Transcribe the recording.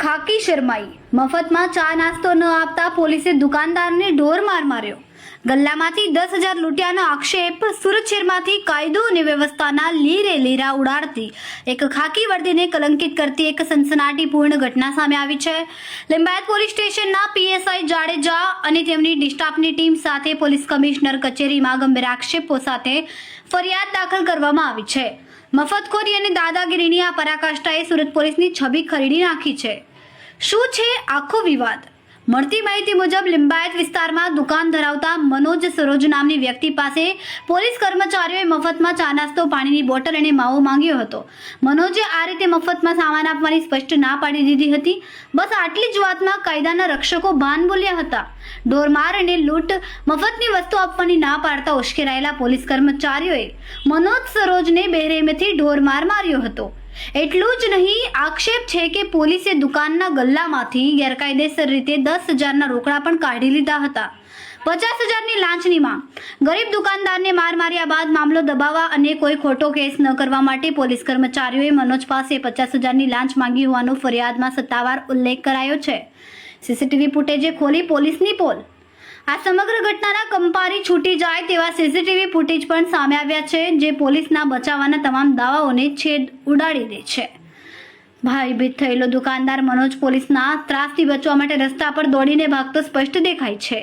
ખાકી શરમાઈ, મફતમાં ચા નાસ્તો ન આપતા પોલીસે દુકાનદારને ઢોર માર માર્યો. ગલ્લામાંથી 10,000 લૂંટ્યાનો આક્ષેપ. સુરત શહેરમાંથી કાયદો અને વ્યવસ્થાના લીરે લીરા ઉડાડતી એક ખાકી વર્દીને કલંકિત કરતી એક સનસનાટીપૂર્ણ ઘટના સામે આવી છે. લિંબાયત પોલીસ સ્ટેશનના પીએસઆઈ જાડેજા અને તેમની સ્ટાફની ટીમ સાથે પોલીસ કમિશનર કચેરીમાં ગંભીર આક્ષેપો સાથે ફરિયાદ દાખલ કરવામાં આવી છે. મફતખોરી અને દાદાગીરીની આ પરાકાષ્ઠાએ સુરત પોલીસની છબી ખરીદી નાખી છે. શું છે આખો વિવાદ? મળતી માહિતી મુજબ લિંબાયત વિસ્તારમાં દુકાન ધરાવતા મનોજ સરોજ નામની વ્યક્તિ પાસે પોલીસ કર્મચારીઓએ મફતમાં ચા નાસ્તો, પાણીની બોટલ અને માવો માંગ્યો હતો. મનોજે આ રીતે મફતમાં સામાન આપવાની સ્પષ્ટ ના પાડી દીધી હતી. બસ આટલી જ વાતમાં કાયદાના રક્ષકો ભાન બોલ્યા હતા. ઢોરમાર અને લૂંટ, મફતની વસ્તુ આપવાની ના પાડતા ઉશ્કેરાયેલા પોલીસ કર્મચારીઓએ મનોજ સરોજને બેરહેમીથી ઢોરમાર માર્યો હતો. એટલું જ નહીં, આક્ષેપ છે કે પોલીસે દુકાનના ગલ્લામાંથી ગેરકાયદેસર રીતે 10,000ના રોકડા પણ કાઢી લીધા હતા. 50,000ની લાંચની માંગ. ગરીબ દુકાનદારને માર માર્યા બાદ મામલો દબાવવા અને કોઈ ખોટો કેસ ન કરવા માટે પોલીસ કર્મચારીઓએ મનોજ પાસે 50,000ની લાંચ માંગી હોવાનો ફરિયાદમાં સત્તાવાર ઉલ્લેખ કરાયો છે. સીસીટીવી ફૂટેજે ખોલી પોલીસની પોલ. આ સમગ્ર ઘટનાના કંપારી છૂટી જાય તેવા સીસીટીવી ફૂટેજ પણ સામે આવ્યા છે, જે પોલીસના બચાવવાના તમામ દાવાઓને છેદ ઉડાડી દે છે. ભયભીત થયેલો દુકાનદાર મનોજ પોલીસના ત્રાસથી બચવા માટે રસ્તા પર દોડીને ભાગતો સ્પષ્ટ દેખાય છે.